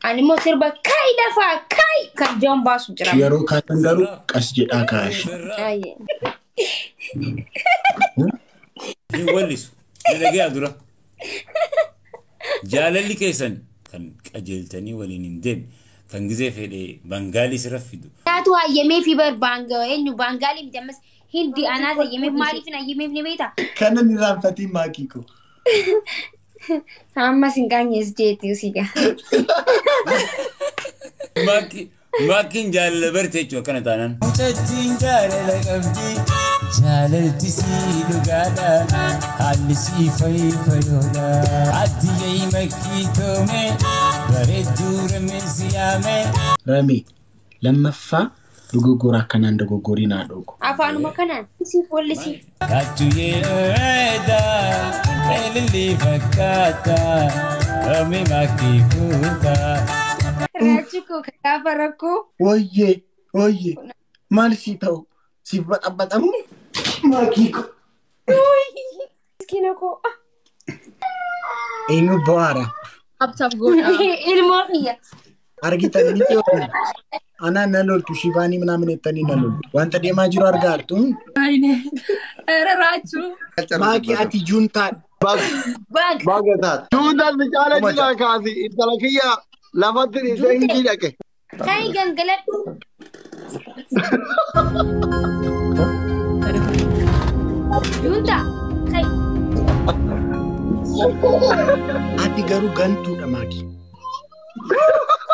Ani mo sirba kai dafa kai kan John basu jira. Yeroo kaatan garuu qas jedhaa kaashi. Aye. Wallisu. Nagee adura. Jaalalli keessan kan qajeeltanii waliin hin deemne kan gizee fedhe Bangaalis raffidu. Taatu hayyamee fi barbanga eenyu Bangaali miti ammas hindi anaas hayyamee maaliif hin hayyameef ni beektaa? Kana ni raanfatiin maakii ko. Ammas hin qaanyees jeetii usiga. Maakiin jaalala bartee jechuun akkana taanaan. Mucattiin jaalala qabdi jaalalti sii dhugaadha haalli sii fayyoodha addiyyee makkii toome bareedduu ramessi yaame. Rame lammaffaa dogoggora akkanaan dogoggorii naa dhoogu. Afaanuma kanaan siif wallisi. Kachuyyee dheeda eelillee fakkaata rame makkii fuuta. Rachuko kaafa rakkoo. Oyyee maal sii ta'u siif baxamu maakii ko. Miskiina koo. Eenyu bohaara. Absaaf goona. Ilmoo kiyya. Argitan ni ta'u. Ana na loltu shifaanii ምናምን ettanii na loltu. Wanta deemaa jiru argaa jirtu. Ayne. Rachu. Maakii ati juuntaa. Bagatat. Tuudal bicara jira kaasi intalakiya lafatti isa hindi dhaqe. Kai gangaladhu. Junta. Kai. Ati garuu gantuudha maakii.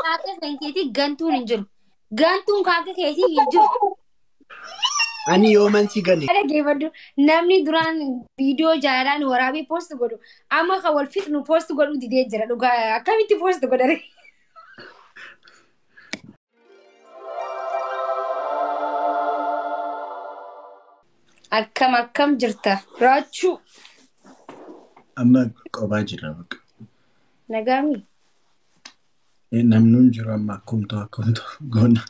Kaaka keetii gantuun hin jiru. Gantuun kaaka keetii hin jiru. Ani yooman si gane. Ada geeffadhu namni duraan viidiyoo jaalaan waraabee post godhu amma kan wal fixnu post godhu didee jira dhugaa akkamitti post godhare. Akkam jirta Raachuu. Amma qophaa jira bakka. Nagaami. Namnuun jiru amma akkumtu goona.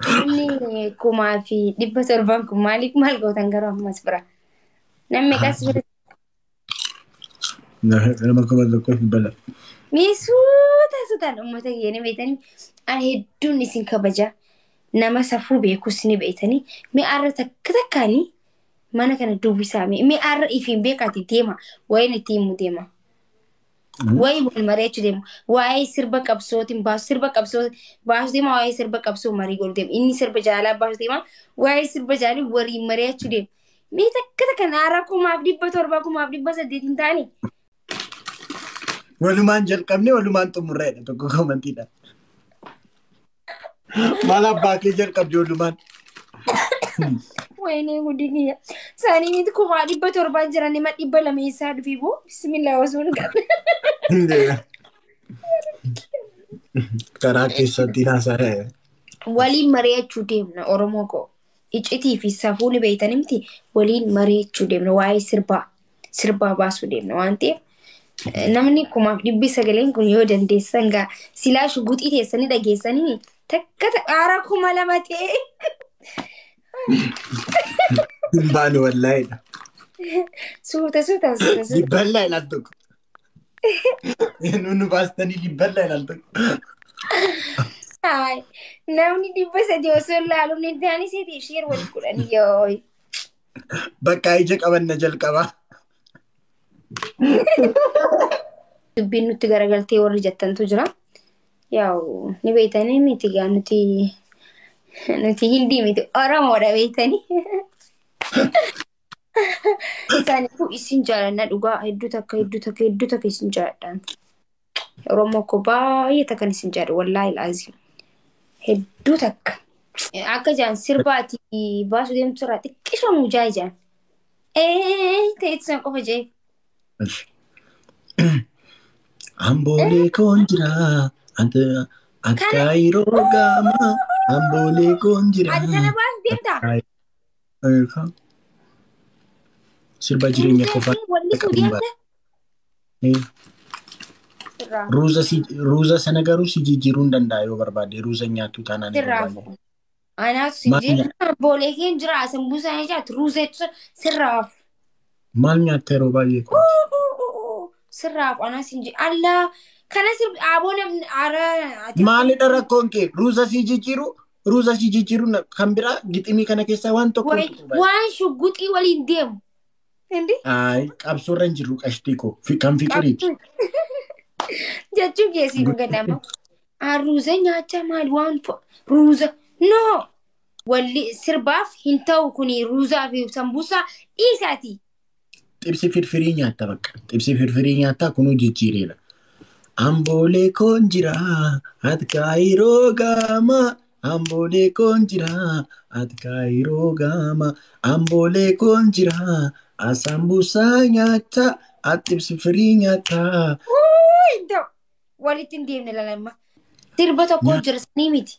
Inni kumaa fi 700 kun maal gootan garuu ammas bira. Namni qas bira. Nama kuma tokko fi bala. Suutaan uummata keenya beekanii ani hedduun isin kabaja. Nama safuu beekus ni beekanii mi'aarra takkaanii mana kana dubbisaa mi'aarra ifiin beekaati deema wayiin itti himu deema. Wayi wal mari'achuu deema. Waa'ee sirba qabsootiin baasu sirba qabsoo baasu deema waa'ee sirba qabsoo marii godhu deema. Inni sirba jaalaa baasu deema waa'ee sirba jaalii waliin mari'achuu deema. Mee takka naara 700,000 hin taane. Walumaan jalqabne walumaan xumurreedha tokko komantiidha. Maal abbaa kee jalqabde walumaan. Wayinee guddinya. Saanii miti 700 jiran nama 200 isaa dhufii boo bismillah osoo hin galle. Karaa keessatti haasa'e. Waliin mari'achuu deemna Oromoo koo. Iccitii fi safuu ni beektan miti waliin mari'achuu deemna waa'ee sirbaa baasuu deemna waan ta'eef. Namni 900 kun yoo dandeessan gaa silaa shuguxii teessanii dhageessanii takka aara 2,000 ta'e. Baanu wallaayidha. Suuta. Libballaa ilaal tokko. Nunu baastanii libballaa ilaal tokko. Namni 300 osoo ilaaluun ni daani seetii ishee wal kudhan yoo. Bakka ija qabanna jalqabaa. Dubbiin nutti garagaltee warri jettantu jira. Yaa'u ni beektanii miti gaa nuti hindi miti Oromoodha beektanii. Isaaniifuu isin jaalanna dhugaa hedduu takka isin jaaladhaan. Oromoo koo baay'ee takkan isin jaaladha wallaahi laazim. Hedduu takka. Akka jaan sirbaati baasuu deemtu irraa xiqqishamu jaajaan. Ta'eetu qofa jee. Ambolee koon jira akka yeroo gaama ambolee koon jira. Ati kana baas deemtaa? Sirba jireenya qofaa. Wallisuu deemta? Ruuza sana garuu si jijjiiruu hin danda'a yoo barbaade ruuza nyaattu taanaan. Sirraafu. Anaatu si jira ambolee keen jira sambuusaa nyaatu ruuzeetu sirraafu. Maal nyaatta yeroo baay'ee? sirraaf anas hin jedhu Allah kana aboona ara Maalidha rakkoon kee? Ruuza si jijjiiru kan biraa giximii kana keessaa waan tokko. waan shugguxii waliin deemu. Hindi? Ay, qabsoorra hin jirru qashtii koo kan fiqiriiti. Jechuu keessi nu gadama. Ruuza nyaachaa maal waan ruuza no walli sirbaaf hin ta'u kuni ruuzaa fi sambuusaa dhiisaati. Xibsi firfirii nyaata bakka. Xibsi firfirii nyaata kunuu jijjiireera. Ambolee koon jira ati kaayiroo gaama. Ambolee koon jira ati kaayiroo gaama. Ambolee koon jira asambuusaa nyaata ati xibsi firii nyaata. Hin ta'u walitti hin deemne lalama. Sirba tokko jira sanii miti.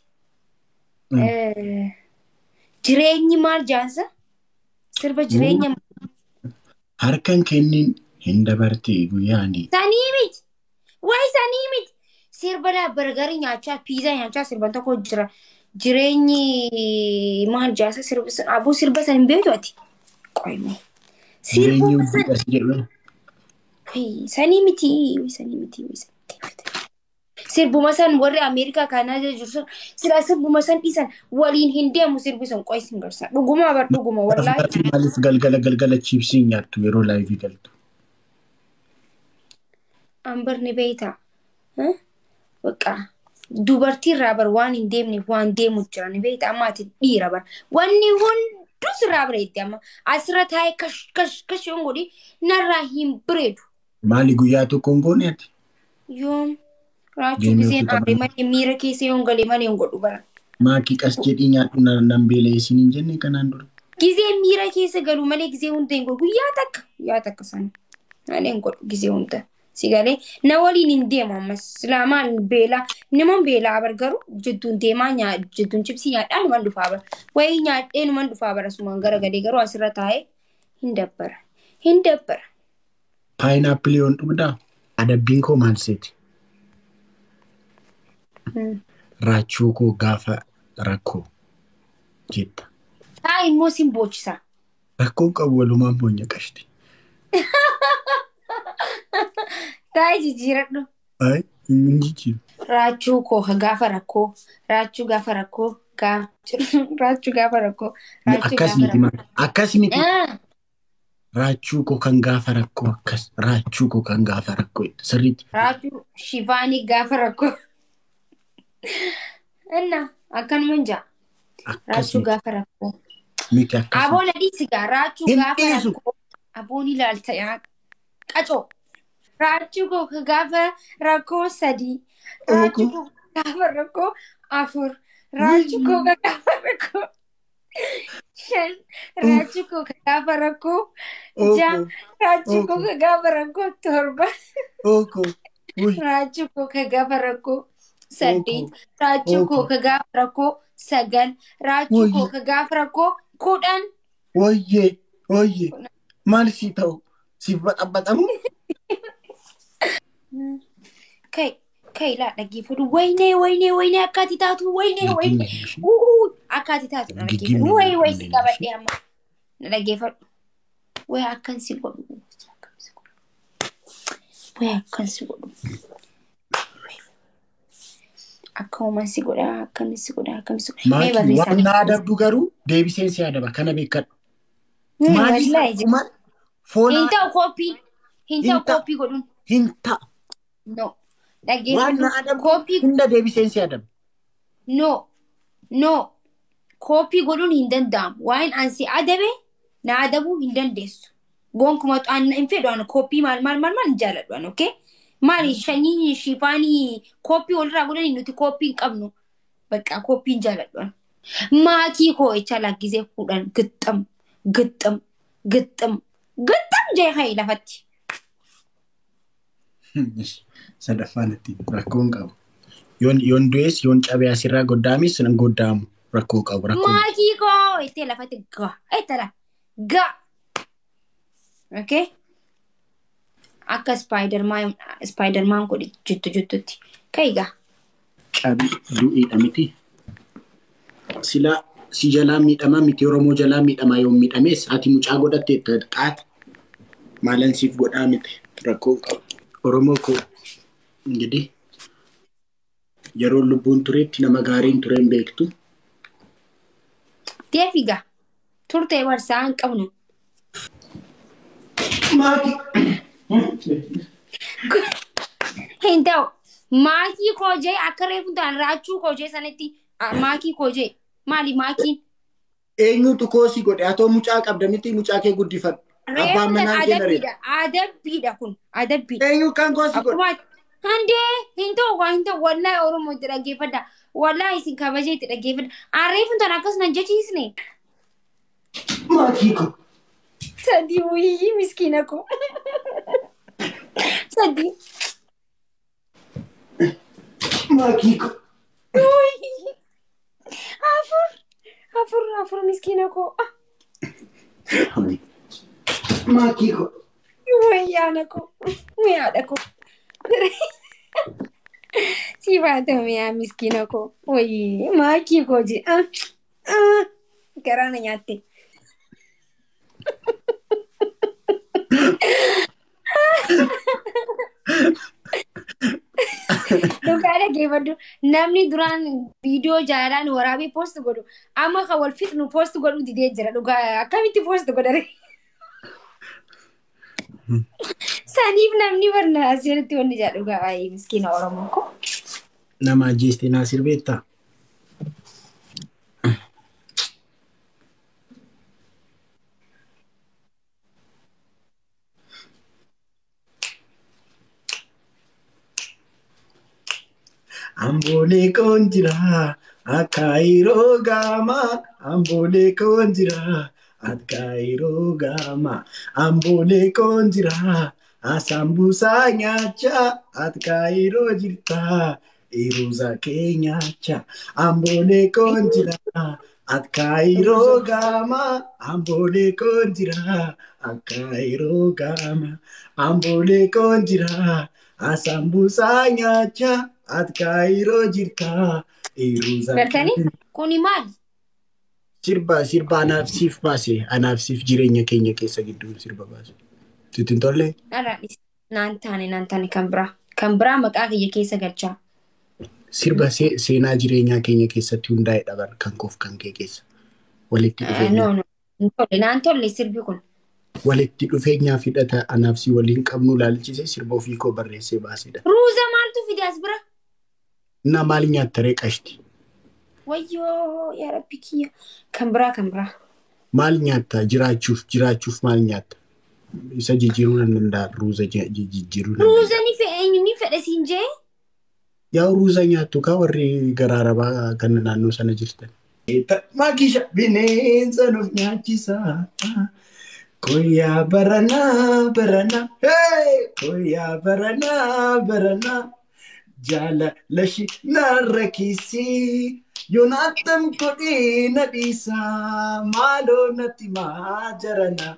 Jireenyi maal jaansa? Sirba jireenya harkan kennin hin dabartee guyyaani. Sanii miti. Wayi sanii miti. Sirba bargarii nyaachaa piizaa nyaachaa sirba tokko jira. Jireenyi maal jaansa abuu sirba san hin beektu ati. Qoyme. Jireenyi hojii as jedhu. Sanii miti. Sanii miti. Sirbuma san warri Ameerikaa kanaa jiru sun sila sirbuma san dhiisan waliin hin deemu sirbi sun qoy sin garsa. Dhuguma bar dhuguma wallaahi. Maaliif galgala chiipsii nyaattu yeroo laayivii galtu? Ambar ni beeyta. Bakka dubartii irraa bar waan hin deemneef waan deemu jira ni beeyta amma ati dhiira bar. Wanni hundus irraa bareeddi amma asirra taa'ee kash yoon godhi narraa hin bareedu. Maali guyyaa tokko hin goone ati? Yoom. Raachuu giseen aaree malee miira keessa yoon galee malee hin godhu bara. Maakii qas jedhii nyaadhu nan beelee isin hin jenne kanaan dura. Giseen miira keessa galu malee gisee hunda hin godhu guyyaa takka sana. Malee hin godhu gisee hunda. Si galee na waliin hin deemu ammas silaamaan beelaa naman beelaa bar garuu jidduun deemaa jidduun chipsii nyaadhaa numan dhufaa bara. Wayii nyaadhee numan dhufaa bara sumaan gara galee garuu asirra taa'ee hin dabbara. Paayinaappilii yoon dhugdaa adabbiin koo maal seeti? Raachuu koo gaafa rakkoo jetta. Taa immoo sin boochisa. Rakkoon qabu walumaan boonya qashti. Taa jijjiiradhu. Ay, hin jijjiiru. Raachuu koo gaafa rakkoo. Raachuu gaafa rakkoo. Raachuu gaafa rakkoo. Akkas miti. Raachuu koo kan gaafa rakkoo akkas. Raachuu koo kan gaafa rakkoo sirriitti. Raachuu shifaanii gaafa rakkoo. Enna akkanuma jaa. Raachuu gaafa rakkoo. Miti akkas. Aboon adii sigaa raachuu gaafa rakkoo. Aboon ilaalta yaa qacoo. Raachuu koo gaafa rakkoo 3. Raachuu koo gaafa rakkoo 4. Raachuu koo gaafa rakkoo 5. Raachuu koo gaafa rakkoo 6. Raachuu koo gaafa rakkoo 7. Raachuu koo gaafa rakkoo 8. Raachuu koo gaafa rakkoo 9. Raachuu koo gaafa rakkoo 10. Oyyee. Maal si ta'u? Siif baxamu? Kai laa dhaggeeffatu. Waynee akkaati taatu. Waynee. Akkaati taatu na dhaggeeffatu. Wayi si qabadhee amma. Na dhaggeeffadhu. Wayi akkan si godhu. Akkuma si godhaa akkamitti si godhaa. Maakii waan na adabdu garuu deebiseen si adaba kana beekadhu. Hin ta'u koppii godhuun. Hin ta'a. No. Waan na adabu hunda deebiseen si adaba. No. Koppii godhuun hin danda'amu. Waan ansi adabe na adabuu hin dandeessu. Gonkumaa hin fedhu koppii maal hin jaalladhu okay? Maali shanii shifaanii koppii walirraa godhanii nuti koppii hin qabnu. Bakka koppii hin jaalladhu. Maakii koo jecha laggizee fuudhan gixxam jee hayi lafatti. Sadaffaanatti rakkoon qabu. Yoon du'es yoon cabee asirraa goddaamis nan goddaamu rakkoo qabu. Maakii koo itti lafatti ga. Okay? Akka Spiderman godhi juttutti. Kaiga. Cabii du'eedha miti. Sila si jalaa miidhamaa miti Oromoo jalaa miidhamaa yoo miidhames ati mucaa godhattee qaata. Maalan siif godhaa miti rakkoo qabu. Oromoo koo እንግዲህ yeroo lubbuun tureetti nama gaariin tureen beektu. Deefiga. Turtee barsaa hin qabnu. Maaki. Hin ta'u. Maakii koojee akka reefu ta'an raachuu koojee sanatti maakii koojee maali maakiin? Eenyutu koosii godhe atoo mucaa qabda miti mucaa kee guddifadhu. Abbaan manaa kee Adabbiidha. Adabbiidha kun. Adabbiidha. Eenyu kan koosii godhe? Handee hin ta'u wallahi Oromoo itti dhaggeeffadha. Wallahi isin kabajee itti dhaggeeffadha. Reefu ta'an akkasumas jechiisne. Maakii ko. Sadii wuyyii miskiina ko. Sadii. Maakii ko. Afur miskiina ko. Maakii ko. Wayyaana ko. Miyaadha ko. Si baata miyaa miskiina ko. Wayii maakii ko je. Garaana nyaatte. Dhugaadha geeffadhu. Namni duraan viidiyoo jaalalaan waraabee poost godhu amma kan wal fixnu poost godhu didee jira. Dhugaa akkamitti poost godhare? Saniif namni barna asirratti wanni jedha dhugaa baay'ee miskiina Oromoo ko. Nama ajjeestee naa sirbeettaa? Ambolee konjira akairo gama ambolee konjira akairo gama ambolee konjira asambusa nyacha akairo jirta iruza kenyacha ambolee konjira akairo gama ambolee konjira akairo gama ambolee konjira asambusa nyacha Atkairo jirta iruza. Bertani kuni maal? Sirba anaafsiif baase anaafsiif jireenya keenya keessa gidduu sirba baase. Sitin tolle? Araadis naan taane kan biraa maqaa kiyya keessa galchaa. Sirba seenaa jireenyaa keenya keessatti hundaa'e dhabar kan koof kan kee keessa. Walitti dhufeenya. Naan tolle sirbi kun. Walitti dhufeenyaa fidhata anaafsii waliin qabnu laalchisee sirba ofii koo barreessee baasedha. Ruuza maaltu fidaas bira? Na maal nyaattare qashti? Wayyoo yaa Rabbi kiyya. Kan biraa. Maal nyaatta jiraachuuf maal nyaatta? Isa jijjiiruu nan danda'a ruuza jijjiiruu. Ruuza ni fedhe siin jee? Yaa ruuza nyaattu kaa warri garaarabaa kan naannoo sana jirtan. Maakisha bineensa nuuf nyaachisa. Koyaa barana. Koyaa barana. Jala lashi narakisi Yonatam kodi nadisa malo natima jarana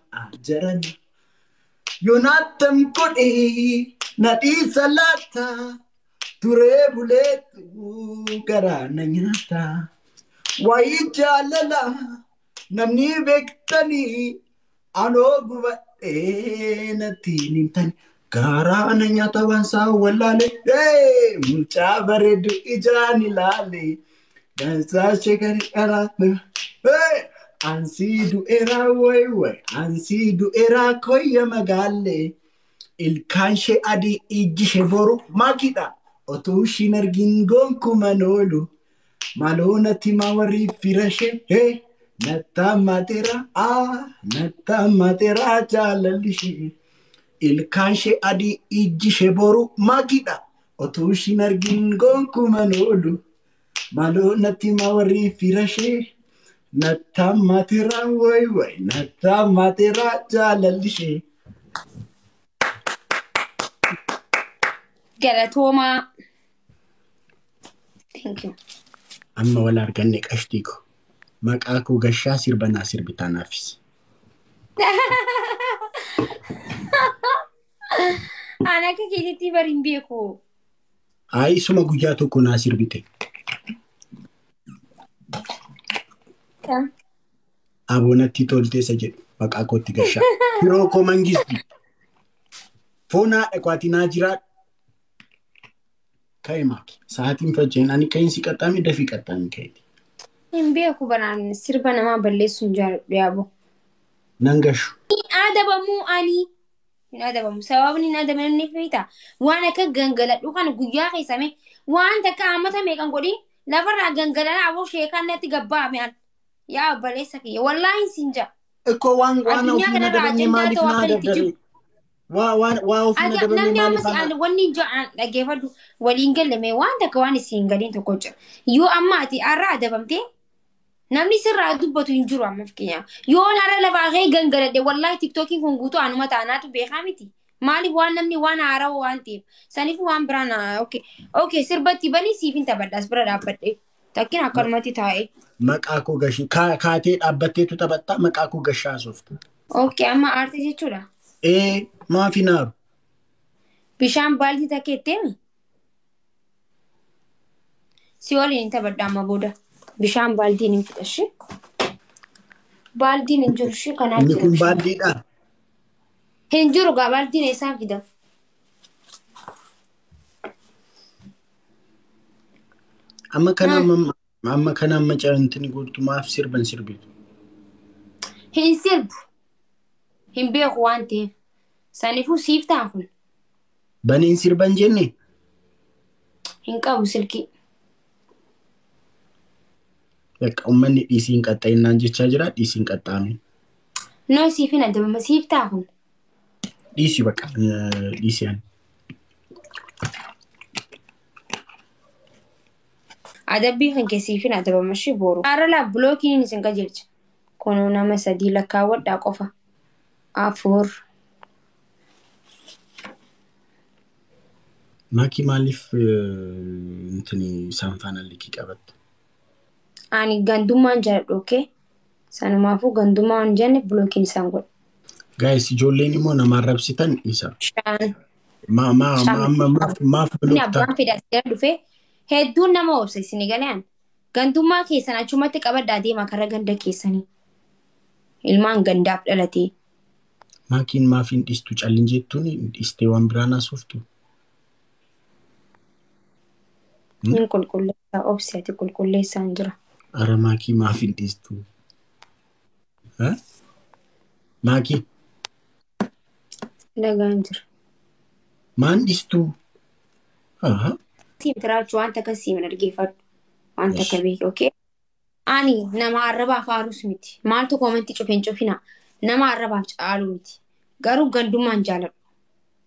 Yonatam kodi nadisa lata ture buletu garana nyata Wai jalala namni bektani ano gubate natinintani Garana nyata wansa walale mucha baredu ijani lale dansa shekari arame ansidu era way ansidu era koya magale ilkanshe adi ijishe boru makida otushi nargin gonku manolu malona timawari firashe natta matera jalalishe Ilkanshe adi ijishe boru makida otushin argin gonku manolu malo nati mawari firashe natamatera way natamatera jalalishe Galatoma. Thank you. Amma wala arganne qashtiko maqaa koo gashaa sirbanaa sirbitaanaafis. Ana akka keetitti bariin beeku. Ai suma guyyaa tokko naa sirbite. Abonatti tolteessa jedhu maqaa kootti gashaa. Yeroo koo mangisti. Foonaa dhaqwaati naa jiraa. Ka'e maaki. Sa'aatiin fajjeen ani ka'iin si qaxxaame dafii qaxxaame ka'eeti. Hin beeku banaan sirba namaa balleessuun jaalladhu yaaboo. Nan gashu. Adabamuu ani. Hin adabamu. Sababni hin adabamneef beektaa? Waan akka gangaladhu kan guyyaa keessame waan takka hammata meeqan godhin lafarraa gangalalaa aboo sheekaan natti gabbaame an. Yaa obboleessa kiyya. Wallaahi siin jaa. Ikkoo waan Addunyaa ofii na kanarraa dabamne ajandaa maaliif ta'u naa akkanitti daddare? jiru. Waa ofii na dabamne Namni maaliif ammas ana? wanni ja'an dhaggeeffadhu waliin gallame waan takka waan isiin galiin tokko jira. Yoo amma ati har'a adabamtee namni sirraa dubbatu hin jiru amma fakkeenyaaf. Yoo har'a lafaa kee gangaladhe wallaahi tiktookiin kun guutuu anuma taanaatu beekaa miti. Maaliif waan namni waan haarawaa waan ta'eef saniif waan biraan okay sirbatti banii siif hin taphadhaas bira dhaabbadhe. Takkiin akkanumatti taa'e. Maqaa koo gashi kaatee dhaabbatteetu taphattaa maqaa koo gashaa sooftu. Okay amma aartii jechuudha. Maafi naaru. Bishaan baaldii takkeetteemi. Si waliin hin taphadha amma booda. Bishaan baaldiin hin fidhashi. Baaldiin hin jiru shi kanaaf Inni jira. kun baaddiidha. Hin jiru gaa baaldiin eessaan fida. Amma kana amma caantiin guutumaaf sirban sirbitu. Hin sirbu. Hin beeku waan ta'eef. Saniifuu siif ta'a kun. Baniin sirban jenne. Hin qabu silkii. Yakka uummanni dhiisiin qaxxa'innaan jechaa jira dhiisiin qaxxaame. Noo siif hin adabama siif ta'a kun. Dhiisii bakka dhiisiyaan. Adabbii kan siif hin adabama shi boru. Haaralaa bulookiin isin qajeelcha. Kunoo nama sadii lakkaawwadhaa qofa. Afur. Maakii maaliif intini isaan faana liqii qabatte? Ani gandummaan jaalladhu okay? Sanumaafuu gandummaa waan jenne bulookiin isaan godha. Gaayis ijoolleen immoo nama arrabsitan isa. Shaan. Maaf Inni abbaan fidaa sigaa dhufee hedduun nama obsa isin galaan. Gandummaa keessan achumatti qabadhaa deemaa karra ganda keessanii. Ilmaan gandaaf dhalatee. Maakiin maafiin dhiistu callin jettuun dhiistee waan biraan haasoftu. Inni qulqulleessaa obsi ati qulqulleessaan jira. Ara maakii maafiin dhiistu. Maakii. Dhagaan jira. Maan dhiistu? Siim tiraachuu waan takka siim argeeffadhu. Waan takka beeku okay? Ani nama arrabaaf haarus miti. Maaltu koomantii cufeen cufina. Nama arrabaaf caalu miti. Garuu gandummaan jaaladhu.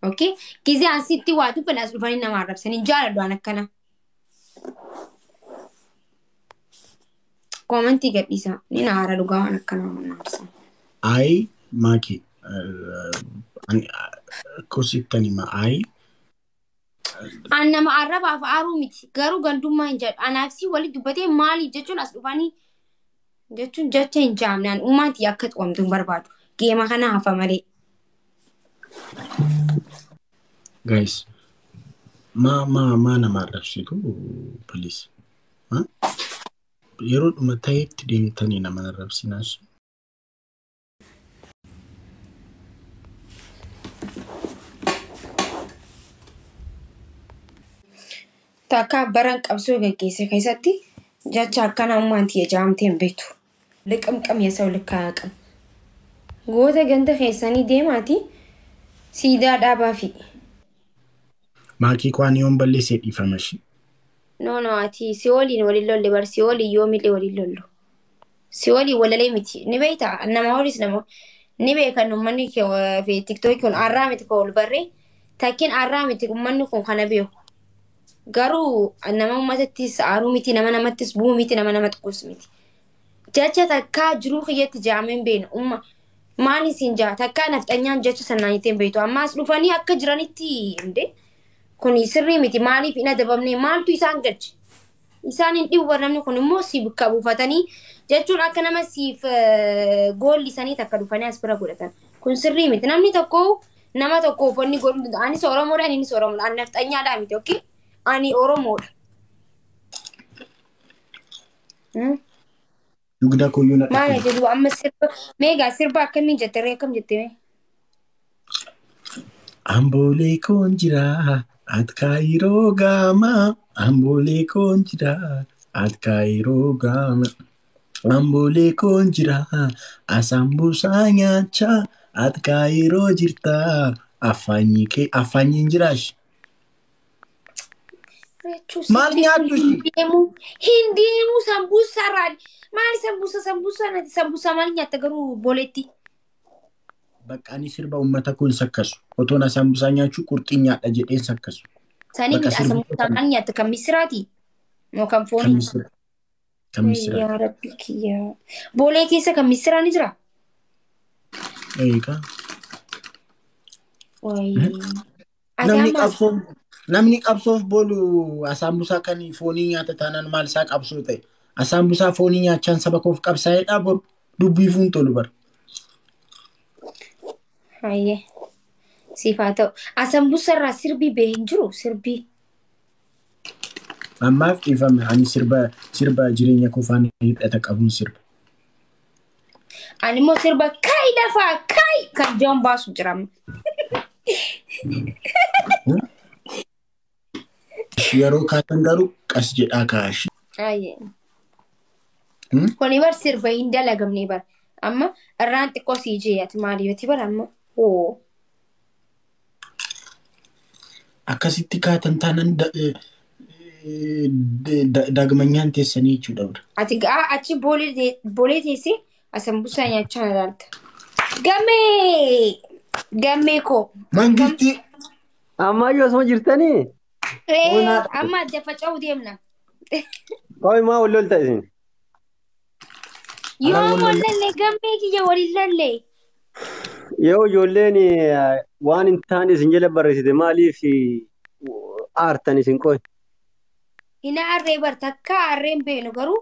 Okay? Gizee asitti waa dubbanaas dhufanii nama arrabsanii jaaladhu waan akkana. Koomantii gadhiisa. Ni na haara dhugaa waan akkana waan arsan. Ayi maakii. Kosittani ma ayi. An nama arrabaaf haaruu miti. Garuu gandummaa hin jaalladhu. Anaaf si walitti dubbatee maaliif jechuun as dhufanii jechuun jecha hin jaamnaan uummaatti akka xuqamtu hin barbaadu. Geema kana hafa malee. Guys, ma nama arrabsitu please. Yeroo dhuma ta'etti deemtanii nama arrabsinaas. Takka baran qabsoo gaggeesse keessatti jecha akkana uummaatti jaamtee hin beektu. Liqamqam yeesau likkaaqam. Goota ganda keessanii deemaati siidaa dhaabaa fi. Maakii kwaan yoon balleessee dhiifamashi. No ati si waliin waliin lolle bar si waliin yoomillee waliin lollu. Si waliin walalee miti ni beektaa nama horis nama ni beekan uummanni fi tiktookii kun arraa miti koo ol barree takkiin arraa miti uummanni kun kana beeku. Garuu nama uummatattis aaruu miti nama namattis bu'uu miti nama nama tuqus miti. Jecha takkaa jiruu kiyyatti jaameen beenu maali siin jaa takkaa nafxanyaan jecha sanaan ittiin beektu ammaas dhufanii akka jiranitti hinde kuni sirrii miti maaliif hin adabamne maaltu isaan galche isaan hin dhibu namni kun immoo si bukka buufatanii jechuun akka nama siif goollisanii takka dhufanii as bira godhatan kun sirrii miti namni tokko nama tokko uffanni godhu anis Oromoodha innis Oromoodha ani nafxanyaadha miti okay ani Oromoodha. Dugda koyyuu na Maal jedhu amma sirba meegaa sirba akkamiin jettere akkam jettee Ambolee koon jira atkaayiroo gaama. Ambolee koon jira atkaayiroo gaama. Ambolee koon jira asambuusaa nyaachaa atkaayiroo jirta. Afaanyiin jiraash. Maal nyaattu ishii? Hindeemu sambuusa irraan. Maali sambuusa nati sambuusa maal nyaatta garuu boleetti? Bakka ani sirba uummata kun sakkasu. Otoon sambuusaa nyaachuu qurxii nyaadha jedheen sakkasu. Sanii midhaa sambuusaa kan nyaatta kan misiraati? Moo kan foonii? Kan misiraa. Yaa rabbi kiyyaa. Boolee keessa kan misiraa ni jira? Eegaa. Wayii. Namni qabsoof boolu asaambusaa kan foonii nyaata taanaan maal isaa qabsoo ta'e. Asaambusaa foonii nyaachaan saba koof qabsaa'eedhaa boru dubbiifuun tolu bara. Hayyee. Siif haa ta'u. Asambusa irraa sirbii ba'ee hin jiru sirbii. Ammaaf dhiifame ani sirba jireenya kofaan hidhata qabuun sirba. Ani immoo sirba kaayi lafaa kaayi kan joon baasu jirama. Yeroo kaatan garuu qas jedhaa kaashi. Hayyee. Kuni bar sirba hin dalagamne bar. Amma irraan xiqqoo sii jeeyati maaliyooti bar amma. Akkasitti kaatan taanaan daagmanyaan teessanii jechuudha. Ati achi boolee teessee asambusaa nyaachaa ilaalta. Gammee koo. Mangistii. Ammayyoo osoo jirtanii? Amma adda faca'uu deemna. Kawai maa wal lolta isin? Yoo wallallee gammee kiyya waliin lallee. Yoo ijoolleen waan hin taane isin jala barreessite maaliif aartan isin qoy? Hina aarree bar takka aarreen beenu garuu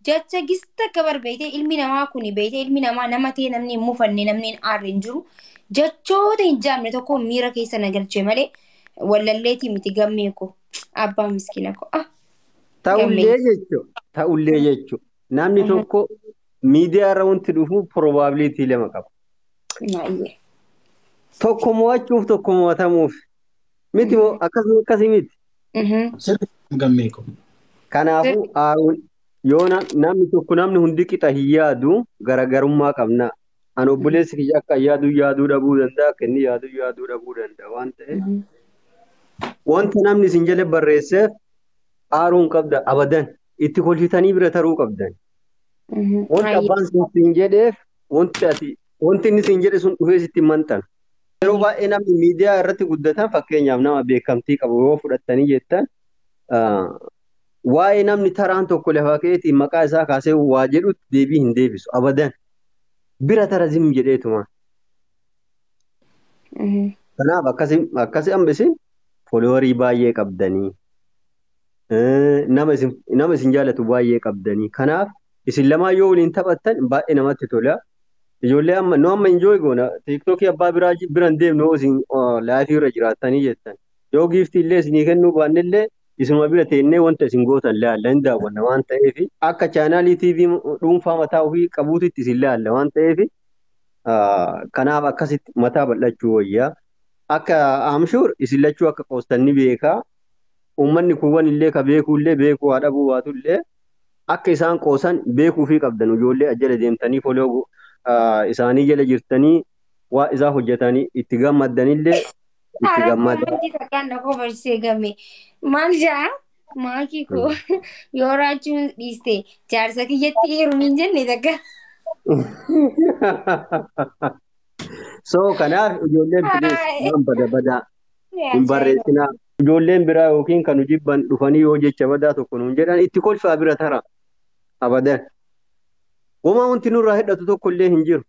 jecha gista akka barbeete ilmi namaa kuni beete ilmi namaa nama ta'e namni hin mufanne namni hin aarreen jiru jechoota hin jaamne tokko miira keessa nagalchee malee wallalleetii miti gammee ko abbaa miskiina ko. Ta'ullee jechuudha. Namni tokko miidiyaa irra wanti dhufu probabilitii lama qaba. Tokko mo'achuuf tokko mo'atamuuf miti moo akkasii miti. Sirbi gammee ko. Kanaafuu aaruun yoo namni tokko namni hundi qixa hin yaadu garaagarummaa qabna. Ani obboleessi kiyya akka yaaduu dhabuu danda'a akka inni yaaduu dhabuu danda'a waan ta'eef. Wanta namni isin jala barreesseef aaruun qabda abadan itti kolfitanii bira taruu qabdan. Wanta abbaan siin jedheef wanti inni siin jedhe sun dhufee sitti mantan. Yeroo baay'ee namni miidiyaa irratti guddatan fakkeenyaaf nama beekamtii qabu yoo fudhattanii jettan waa'ee namni taraan tokko lafa keetiin maqaa isaa kaasee waa jedhutti deebii hin deebisu abadan. Bira tara zim jedheetuma. Kanaaf akkasii hambisin foloorii baay'ee qabdanii nama isin jaalatu baay'ee qabdanii. Kanaaf isin lamaa yoo waliin taphattan baay'ee namatti tola. Ijoollee amma enjoy goona tiiktookii abbaa biraan deemnu isin laayifii irra jiraattanii jettan. Yoo giiftii illee isinii kennuu baannillee isuma bira teennee wanta isin gootan laalla hin daawwanna waan ta'eef akka chaanaalii TV dhuunfaa mataa ofii qabuutitti isin laalla waan ta'eef kanaaf akkasitti mataa bal'achuu wayyaa. Akka amshuur isin lachuu akka qoostanii beekaa uummanni kuuwwan illee ka beekuullee beekuu haa dhabuu baatullee akka isaan qoosan beekuu fi qabdan ijoollee ajjala deemtanii foloo isaanii jala jirtanii waa isaa hojjetanii itti gammaddanillee itti gammaddan. Maal jaa maakii koo yoo raachuun dhiiste jaarsa kiyyatti heerumiin jenne takka. So kanaaf ijoolleen birees badaa hin barreessinaa. Ijoolleen biraa yookiin kan jibban dhufanii yoo jecha badaa tokko nuun jedhan itti kolfaa bira tara abadan. Womaa wanti nurraa hidhatu tokko illee hin jiru.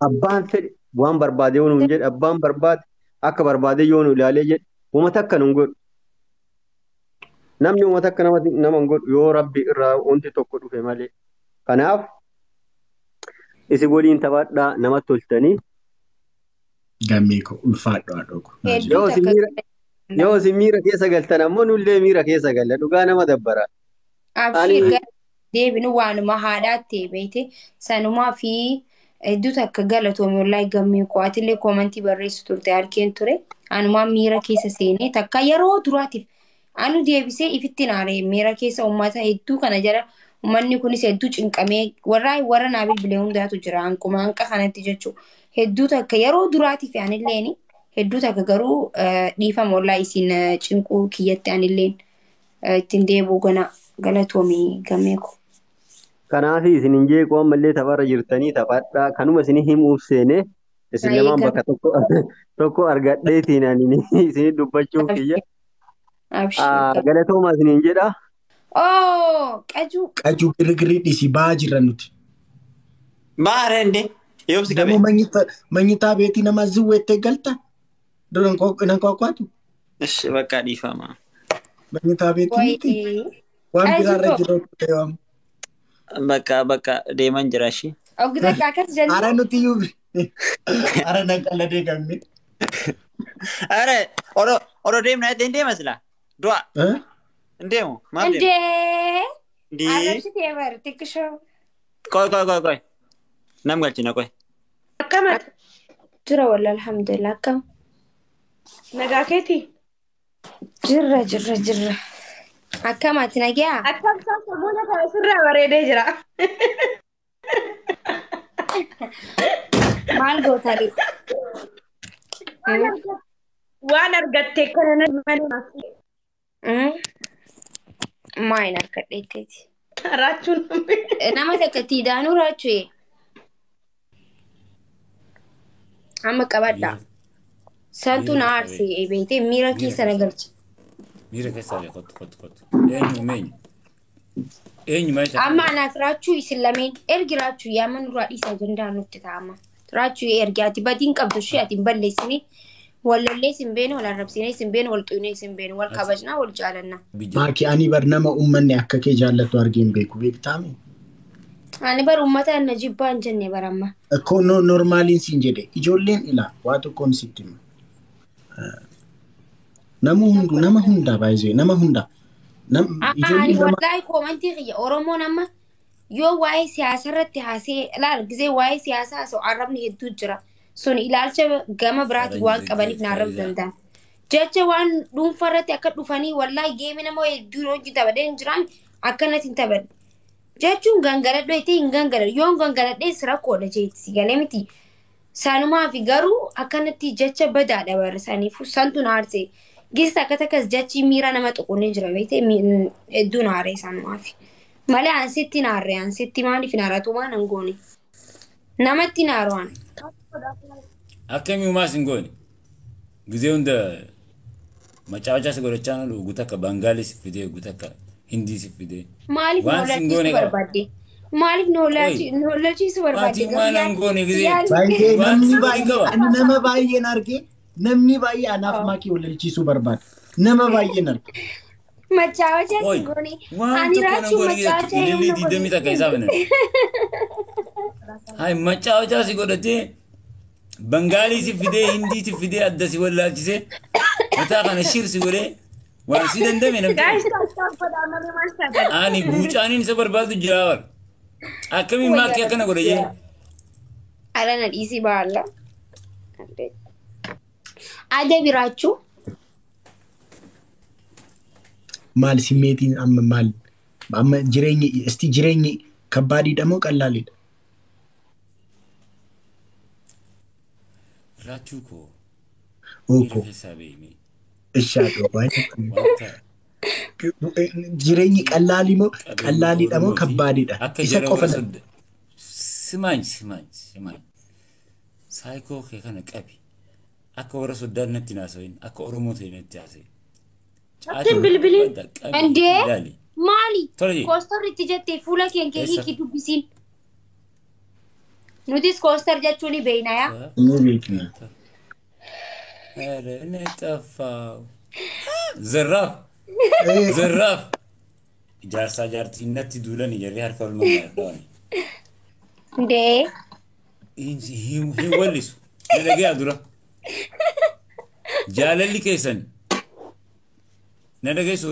Abbaan fedhe waan barbaade yoo nuun jedhe abbaan barbaade akka barbaade yoo nu ilaalee jedhe wama takka nun godhu. Namni wama takka nama hin godhu yoo rabbi irraa wanti tokko dhufe malee. Kanaaf isin waliin taphadhaa namatti toltanii. Gammee ko ulfaadhaa dhugu. Yoo isin miira keessa galtan ammoo nullee miira keessa galla dhugaa nama dabbara. Abshii deebinu waanuma haadhaatti beete sanumaa fi hedduu takka galatoome wallahi gammee koo atillee koomantii barreessu turte harkeen ture anumaan miira keessa seenee takka yeroo duraatiif anu deebisee ifittiin aaree miira keessa uummata hedduu kana jala uummanni kunis hedduu cinqamee warra naa bilbilee hundaatu jira hanquma hanqa kanatti jechuu hedduu takka yeroo duraatiif anilleeni hedduu takka garuu dhiifama wallahi isin cinquu kiyyatti anilleen ittiin deebuu gana galatoomii gammee koo. Kanaaf isin hin jeequu ammallee tapharra jirtanii taphadhaa kanuma isin himuuf seene isin lamaan bakka tokko argadheetiin ani isin dubbachuuf kiyya. Galatooma isin hin jedha. Qajuu. Qajuu girgirri dhisi ba'aa jirra nuti. Maarende yoomsi qabe. Nama manyitaa beetii nama ziwweettee galta. Duran nan qoqqaatu. Ishi bakka dhiifama. Manyitaa beetii miti. Waan biraarra jiru ta'e bakka deeman jira shi. Ogda akkas jennu. Ara nuti yuubi. Ara naqalladee gamne. Ara oro deemna ittiin deemas laa. Du'a. Ndeemu maal deemu? Ndee. Arrabsi teebar xiqqishoo. Koi. Nam galchina koi. Akkama. Jira walla alhamdulillah akkam. Nagaa keeti? Jirra. Akkamaati nagaa? Akkam sammuna kana sirraa bareedee jira. Maal gootari? Waan argattee kana nama maal argadheeteeti? Raachuun nama takka tiidaanuu raachuu amma qabadhaa. Santu na aarsee beekte miira keessa na galche. Miira keessa kottu. Eenyu maayita? Amma anaaf raachuu isin lameen ergi raachuu yaaman duraa dhiisaa jandaan nutti ta'ama. Raachuu ergi ati badiin qabdu ishee ati hin balleessine wallallee sin beene wal arrabsine sin beene wal xuyne sin beene wal kabajnaa wal jaalannaa. Maaki ani bar nama uummanni akka kee jaallattu argeen beeku beektaami. Ani bar uummata na jibbaa hin jenne baramma. Akkoo normaaliin siin jedhe ijoolleen ilaa waa tokkoon sitti hima. Nama hundaa baay'ee nama hundaa. Ani wallahi koomantii kiyya Oromoon amma yoo waa'ee siyaasa irratti haasee ilaal gisee waa'ee siyaasaa osoo arrabni hedduu jira. Sun ilaalcha gama biraatti waan qabaniif na arrabuu danda'an. Jecha waan dhuunfaa irratti akka dhufanii wallahi geemi nama hedduu hojii taphatee hin jiran akkanatti hin taphadhu. Jechuun gangaladhu ittiin hin gangaladhu yoo gangaladhees rakkoodha jeetti galee miti. Sanumaa fi garuu akkanatti jecha badaadha barreessaniif santu na aarsee. Gisa akkas jechi miira nama tuqunni jira beekte hedduu na aaree sanumaa fi. Malee ansitti na aaree ansitti maaliif na aaratu waan hin goone. Namatti na aaruwaan. Akkami uumaa sin goone? Gizee hunda macaawachaa si godhachaa nolu guutakka Bangaalii si fidee guutakka Hindii si fidee. Maaliif noolaachiisu barbaadde? Maaliif noolaachiisu barbaadde? Maatiin waan hin goone gizee. Baay'ee nama baay'een argee namni baay'ee anaaf maakii wallalchiisuu barbaada. Nama baay'een arge. Macaawachaa si goone. Ani raachuu macaawachaa ililii diidamii takka isaa bane. Hai macaawachaa si godhatee Bangaalii si fidee Hindii si fidee adda si wallaalchisee mataa kana shirsi godhee waan si dandame namti. Ani buucaaniin isa barbaadu jira wal. Akkamiin maakii akkana godhe jee? Alana dhiisii baala. Ada biraachuu. Maal simmeetiin amma maal? Amma jireenyi kabbaadiidha moo qallaaliidha? Raachuu koo. Ookoo. Ishaadha baay'ee. Jireenyi qallaalii moo qallaaliidha moo kabbaadiidha? Isa qofa. Simaany. Saayikoo kee kana qabi. Akka warra soddaan natti naasawiin akka Oromoo ta'e natti haasa'e. Atin bilbilin. Endee maali? Koostarri itti jettee fuula keenya hiiki dubbisiin. Nutis koostar jechuun ni beekna yaa. Ni beekna. Ni xaffaa. Zarraaf. Ijaarsaa jaartiin natti duulanii jarri harka wal mammaadhaan. Ndee. Hin wallisu. Na dhagee dura. Jaalalli keessan. Na dhageessu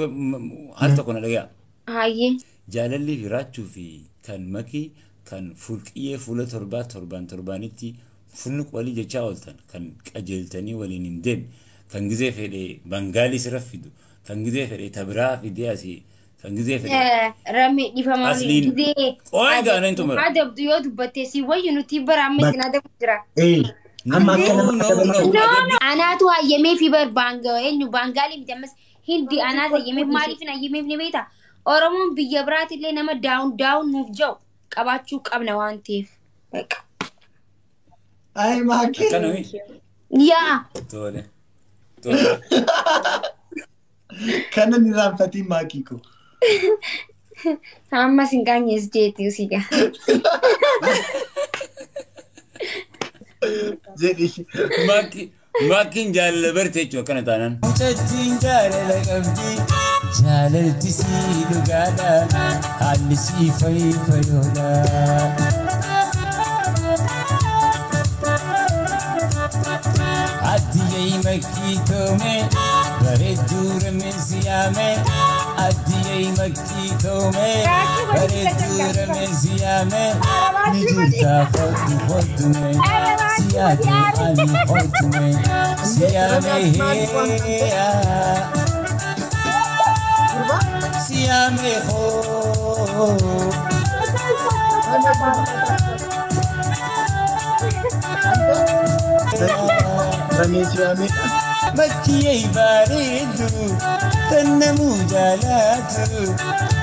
al tokko na dhagee. Hayyee. Jaalalli fi raachuu fi kan makii kan fulqiyee fuula torbanitti fulnuq walii jechaa ooltan kan qajeeltanii waliin hin deemne kan gizee fedhe bangaalii sirra fidu kan gizee fedhe tabiraa fidee asii kan gizee fedhe Rami dhifamaa gizee ooyi gaana hin tumara adabdu yoo dubbattee si wayyu nuti bara amma isin adabu jira. Amma akkana Anaatu hayyamee fi bar eenyu bangaalii miti ammas hindi anaatu hayyameef maaliif hin hayyameef ni beektaa? Oromoon biyya biraatillee nama daawun nuuf jiru qabaachuu qabna waan ta'eef. Ay maakii. Yaa. Tole. Kana ni raanfatiin maakii ko. Amma sin gaanyes jeetii usiga. Jedhi. Maakiin jaalala barte jechuudha akkana taanaan. Mucattiin jaalala qabdi jaalalti sii dhugaadha haalli sii fayyoodha. Addiyee makkii toome bareedduu rameensi yaame addiyee makkii toome bareedduu rameensi yaame ni jirtaa foddume siyaate ani foddume siyaame heeyaa siyaame hoo. Makkiyee bareedu tannamu jaalatu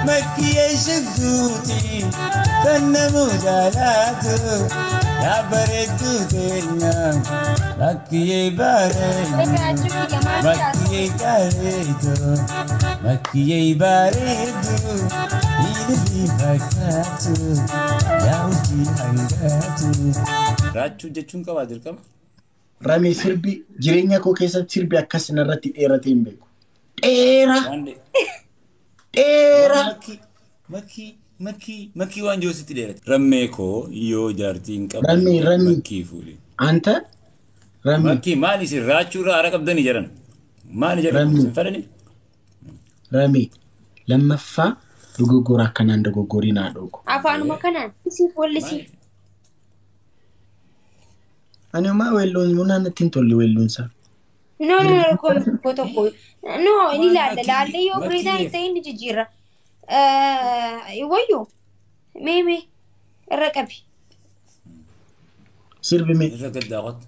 makkiyee shagguuti tannamu jaalatu yaa bareedu teenya makkiyee bareedu makkiyee bareedu makkiyee bareedu ilmi fakkaatu yaa hojii hangaatu. Raachuu jechuun qabaa dirqama. Rami sirbi jireenya koo keessatti sirbi akkas narratti dheeratee hin beeku. Dheera. Makkii waan joositti dheerate. Rammee koo yoo jaartiin qabu. Rami. Makkii fuudhe. Anta. Rami. Makkii maal isin raachuu irraa hara qabdanii jedhan. Maali jedhan isin fedhani? Rami lammaffaa dogoggora akkanaan dogoggorii naa dhoogu. Afaanuma kanaan isiif wallisi. Ani ma welloon munaan ittiin tolli welloonsa. No, kotoko. No, ni laalle yoo bireedaa hin ta'in ni jijjiirra. Wayyo. Mee irra qabi. Sirbi mee. Irra gaddaaqot.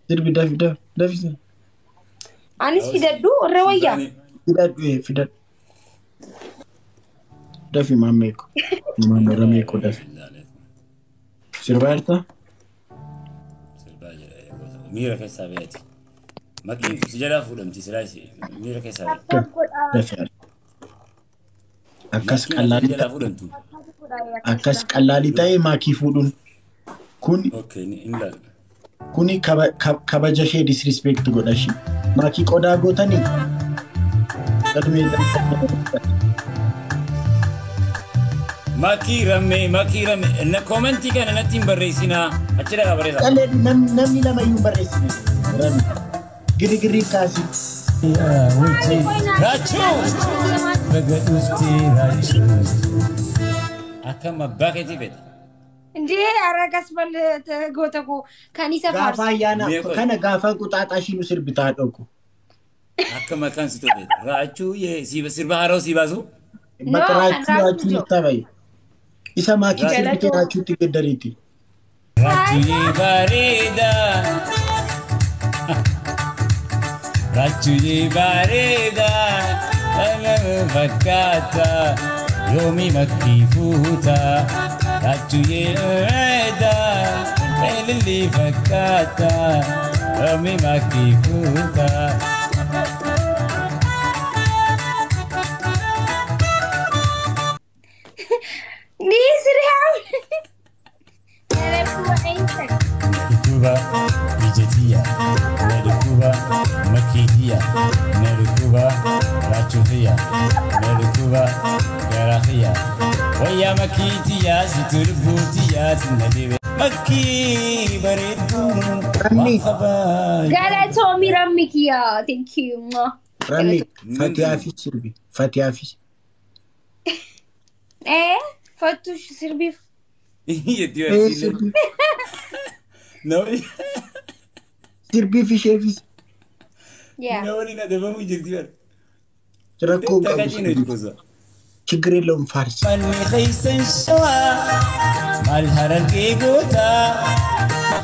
Sirbi dafi. Anis fidadhu irra wayyaa. Fidadhu. Dafi maameeko. Maameera meeko dafi. Sirbaarta? Sirbaa jira. Miira keessaa beeti. Makiin si jalaa fuudhamti silaas miira keessaa beeti. Akkas qallaalii ta'ee maakii fuudhuun kuni kabaja ishee disrespect godha ishee. Maakii qodaa gootanii Maki rame. Na commenti kana natti barreessina. Achira ka barreessa. Qalleedhi namni lama iyyuu barreessine. Rami. Girigirri kaasi. Raachuu. Baga dhuftee raachuu. Akkam abbaa keetii fedha. Ndee aragas bal goota koo kan isa faarsu. Gaafa ayyaana kana gaafa quxaaxaa ishii nu sirbitaa dhooku. Akka maqaan si tobe. Raachuu sirba haroo si baasu. Raachuu nutti bayi. Isa maakii sirbitee raachuutti geddariiti. Raachuu bareeda. Raachuu bareeda. Nama fakkaata. Yoomi makkii fuuta. Raachuu bareeda. Elili fakkaata. Yoomi makkii fuuta. Narukuba Bijetia, Narukuba Makidia, Narukuba Rachuhia, Narukuba Garahia, Waya Makitia, Siturbutia, Sinadive, Maki Baretu, Gala told me Ramikia, thank you. Rami, Fatiafi sirbi, Fatiafi. فتوش سربيف يديو نوري سربي في شيفيس يا نوري ندبا مجديو تركو تكاجينو جوزا شجري لهم فارس من خيسن شوا مالهرن كيغوتا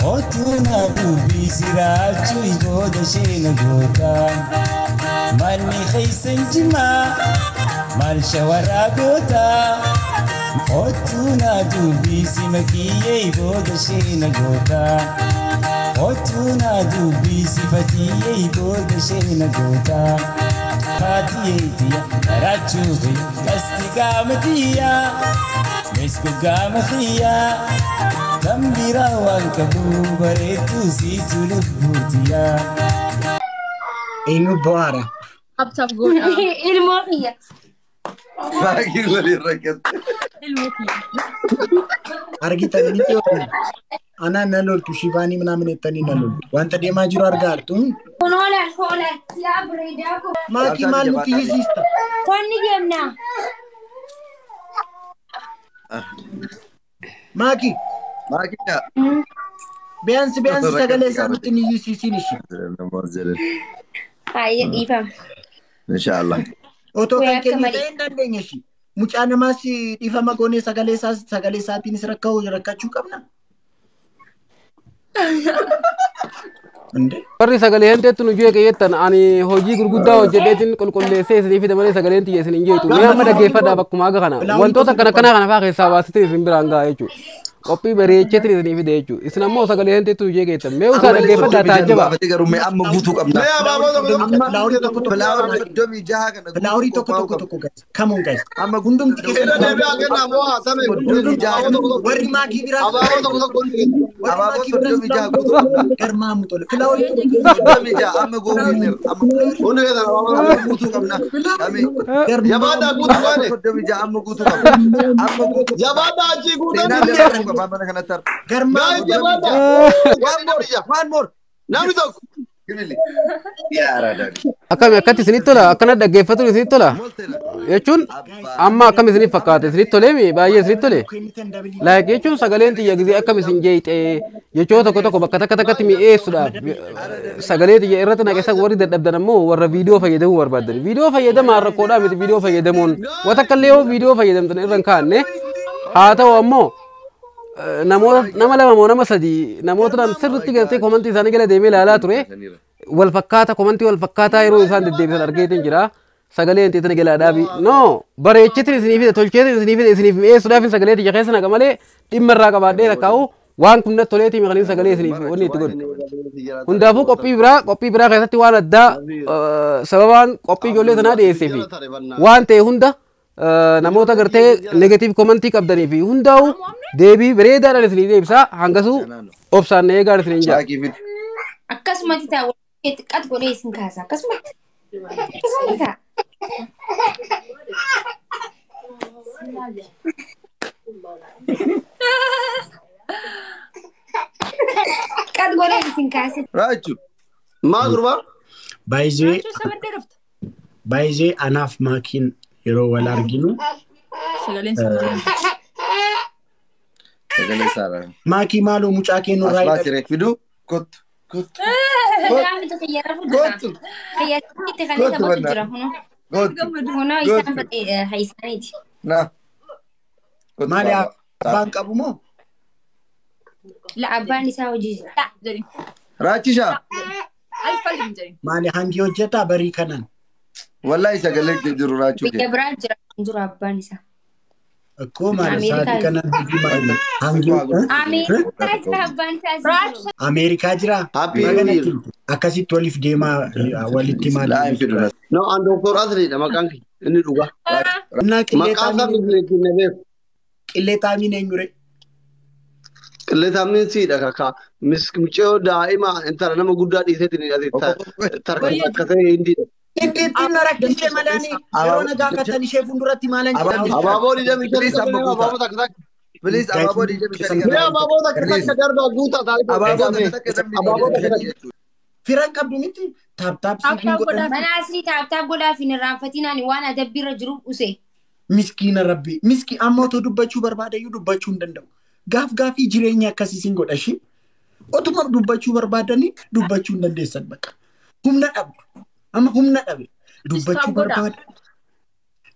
اوتونا بوبي سراجو يغودا شين غوتا من خيسن جما مال شورا غوتا اوتونا بوبي سمكي يغودا شين غوتا اوتونا بوبي صفتي يغودا شين غوتا فاتيتيا راجوبي استقامتيا مسك قامتيا تمبيرا وانكبو بريتو سيتو لبوتيا اينو بوارا أبتب قول الموقية باقي ولي ركض argita niti ana nalol tu shivani mnamen tani nalol wanta de majiro argartu هولا يا بريداكو maki malu tiyisista كوني جمنا maki باقي beans sagale sabtini yisisinishi هاي إيفا ان شاء الله oto kan Kuya kenni kamali. dandenyeshi mucana masi ifama gone sagale satin sirakaw rakachu qabna ande warri sagalee henteetti nu jee qayyettan ani hojii gurguddaa hojjedheetin qulqulleessee isinii fi dabalee sagaleen tiyya isin hin jeetu mee amma dhaggeeffadhaa bakkuma aga kana wantoota kana faa keessaa baasitin isin biraan ga'a jechuudha qophii bareecheetin isinii fide jechuudha isin ammoo sagalee henteetti nu jee qayyettan mee usaa dhaggeeffadhaa taajjaba garume amma guutuu qabna lauri tokko guys come on guys amma gundum tikese warri maki bira garma mutole lauri amma googiner amma guutuu qabna garma amma guutuu qabna amma guutuu Jabada achi Baba kana tar. garma One more. Namni tokko. Kimili. Ya rada. akkami akkatti isinit tola akkana dhaggeeffatu isinit tola jechuun amma akkam isinif fakkaate isinit toleemi baay'ee isinit tole laayik jechuun sagaleen tiyya gizee akkam isin jeeyxe jechoo tokko bakka takkatti mi'eessuudhaaf sagalee tiyya irratti naqeessa warri dadhabdan ammoo warra viidiyoo fayyadamuu barbaadan viidiyoo fayyadamaa rakkoodhaa miti viidiyoo fayyadamuun watakkallee yoo viidiyoo fayyadamtan irra hin kaanne haa ta'u ammoo nama lama moo nama sadii namoota sirriitti galtee komantii isaanii gala deemee ilaalaa ture wal fakkaata komantii wal fakkaataa yeroo isaan deddeebisan argeetiin jira sagalee hin teetan galaa dhaabi no bareechitiin isinii fide tolcheetiin isinii fide isiniif mi'eessuudhaaf sagalee tiyya keessa naqa malee dhimma irraa qabaadhee rakkaa'u waan kun toleetii maqanii sagalee isiniif wanni itti godhu hundaafuu qophii biraa keessatti waan addaa sababaan qophii ijoollee sanaa dhiyeessee fi waan ta'e hunda namoota gartee negatiiv komantii qabdanii fi hundaa'u deebii bareedaadhaan isinii deebisaa hangasuu obsaan eegaa isiniin jaa akkasumatti taa'u qat godhee isin kaasa akkasumatti ta'a. Qat godhee isin kaasa. Raju. Maa gurba? baay'ee anaaf maakiin yeroo wal arginu Sagalee saara. maakii maaloo mucaa kennu Asbaa raayidha siree fidu. Kot. Namni tokko yeroo fudhata. Fayyadamatti kan isa booda jira huno. Huno isaan badee haisaniiti. Na. maali abbaan qabu moo La abbaan isaa hojii Raachisha. maali hangi hojjetaa barii kanan Wallahi sagalee jiru raachuu biyya biraa jira jira abbaan isaa. akkoo maali sa'aatii kanan hojii maali hangi Ameerikaa jira abbaan isaa. Ameerikaa jira Happy Magana New Year. kimtu. Akkasitti waliif deemaa walitti Laa hin maali fidu na. No, an doktor Asriidha maqaan kee inni dhugaa. Innaa Maqaan isaa bineetiin na beeku. qillee taamiin eenyure Qilleensaan siidha kaka. Mucayyoo daa'ima intala nama guddaa dhiiseetiin tarkaanfaa akkasii hindiidha. Ittiin na rakkisee malaanii yeroo nagaa akkatan ishee fuulduratti maalan jedhamu. Abaaboo diidamii shan abaaboo takka takka. Please abaaboo diidamii Mee shanii abaaboo takka takka darbaa guutaa taa'ee abaaboo Firan qabdu miti taaptaap siifiin godhan. Mana asii taaptaap godhaa fi hin irraanfatinaan waan adabbiirra jiru use. Miskiina rabbi. Miski amma otoo dubbachuu barbaada iyyuu dubbachuu hin danda'u. Gaafii jireenya akkasiisin godhashi. Otuma dubbachuu barbaadanii dubbachuu hin dandeessan bakka. Humna dhabu. Amma humna dhabe. Dubbachuu barbaada.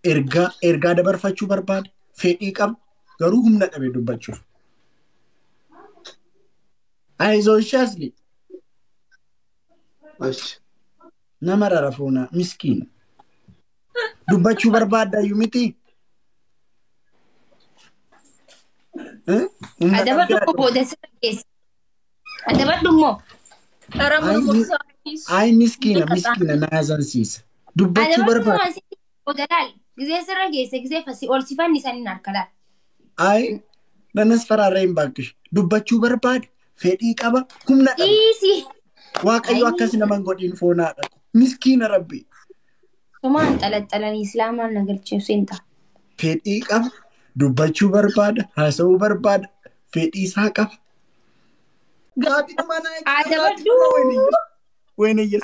Ergaa dabarfachuu barbaada. Fedhii qaba. Garuu humna dhabe dubbachuuf. Aizoo Shazli. Nama rarafuuna miskiina. Dubbachuu barbaada iyyuu miti. Adabadhu booda sirra keessa. Adabadhu immoo. Ay miskiina na yazansiisa. Dubbachuu barbaada. Adabadhu booda laal. Gizee sirra keessa gizee fasii ol sifanni isaanii harka laal. Ay nanas faraarra hin baakkish. Dubbachuu barbaada. Fedhii qaba. Humna qaba. Dhiisi. Waaqayyo akkas nama hin godhin foonaadha. Miskiina rabbi. Sumaan xalaxalanii islaamaan nagalcheessu hin ta'a. Fedhii qaba. Dubbachuu barbaada. Haasa'uu barbaada. Fedhii isaa qaba. Adabadhu.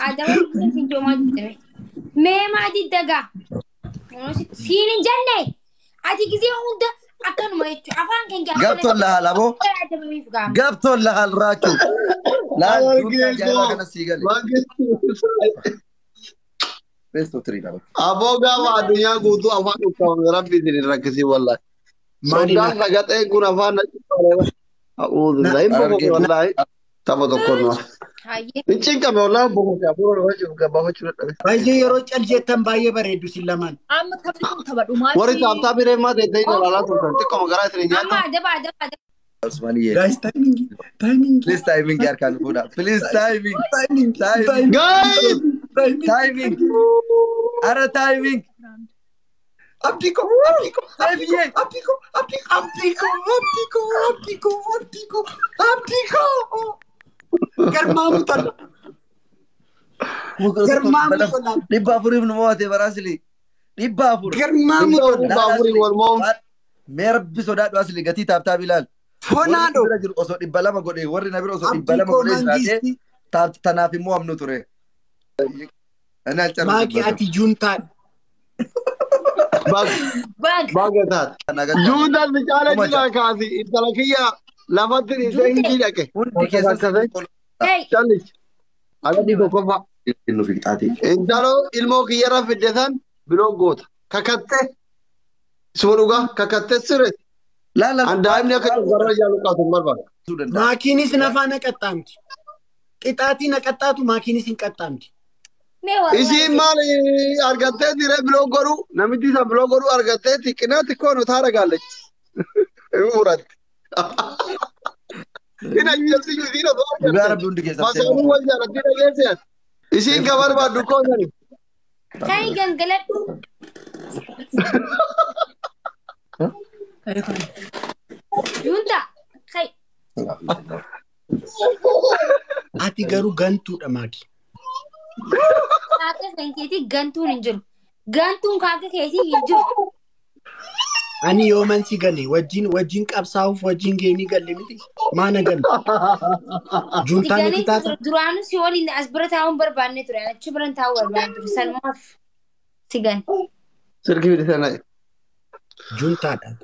Adabadhu sinjoo maal jedhame. Mee maatii dagaa. Siin hin jenne. Ati gizee hunda akkanuma jechuudha. Afaan keenya. Gabtoon lahal aboo. Gabtoon lahal raachuu. Laal duukaa jaalala kana sii galee. Aboo gaafa addunyaa guutuu afaan uffatan rabbi isin rakkisii wallahi. Soddaan dhagatee kun afaan dhaqqabeera. A'uudhu zayin boqoqee wallahi. Tapha tokko nua. Hin cinqame wallahi boqoqee afuura wajjin gabaafachuu dadhabe. Baay'ee yeroo caljeettan baay'ee bareeddu sin lamaan. Amma taphatuun tapha dhumaa. Warri taaptaa biree maa ta'e ilaalaa turtan xiqqoo magaraa isin hin nyaannu. Amma adaba. Guys, timing. Please timing harkaan fuudha. Please timing. Guys! Timing. Ara timing. Abdiko. Garmaamu tola. Dhibba afuriif nu mo'ate baraasili. Dhibba afur. Garmaamu tola. Mee rabbi sodaadhu asili gatii taaptaa bilaal. Fonaadho. Warri jiru osoo dhibba lama godhe warri na bira osoo dhibba lama godhe jiraate tanaaf immoo amnu ture. Maaki ati juuntaan. Baagataan. Juutaan bicaala jira kaasi intala kiyya lafatti dhiisee hin dhaqe. Hundi keessatti. Callis. Alatti tokkoffaa. Intaloo ilmoo kiyyarra fidde san biroo goota. Kakatte. Suma dhugaa kakatte siree. Andaa'imni akka garra jaalu qaatu hin barbaadu. Maakiinis nafaa naqaxxaamti. Qixaatii naqaxxaatu maakiinis hin qaxxaamti. Isiin maal argattee diree biloo godhu namichi isa biloo godhu argattee xiqqinaa xiqqoo nu taara gaallechi. Muratti. Ina jirti isiin osoo argatte. Masaanuu wal jaalatti dhageesse. Isiin ka barbaaddu koosani. Kai gangaladhu. Junta. Kai. Ati garuu gantuudha maaki. Kaaka keetii gantuun hin jiru. Gantuun kaaka keetii hin jiru. Ani yooman si gane wajjin qabsaa'uuf wajjin geemii galle miti. Maana galle. Juntaan itti taata. Duraanuu si waliin as bira taa'uun barbaanne ture. Achi bira taa'uu barbaanne ture. Sanumaaf si gane. Sirki bilisana. Juntaadhaan.